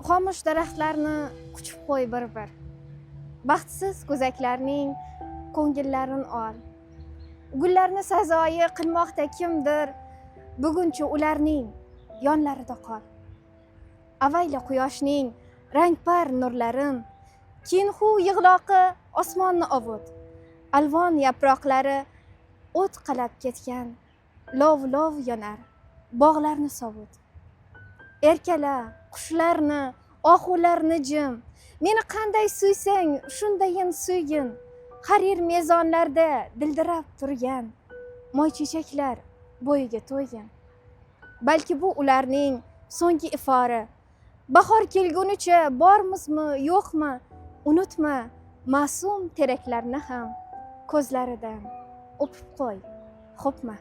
Xomush daraxtlarni quchib qo'y bir-bir. Baxtsiz ko'zaklarning ko'ngillarin ol. Gullarni sazoyi qilmoqda kimdir, buguncha ularning yonlarida qol. Avayla quyoshning rangpar nurlarin, kinhu yig'loqi osmonni ovut. Alvon yaproqlari o't qalab ketgan, lov-lov yonar, bog'larni sovut. Erkala qushlarni, oxularni jim, meni qanday suysang, shundayin suygin. Harir mezonlarda dildirab turgan moychechaklar bo'yiga to'ygin. Balki bu ularning so'nggi ifori. Bahor kelgunicha bormizmi, yo'qmi, unutma ma'sum teraklarni ham ko'zlaridan o'pib qo'y, xo'pmi?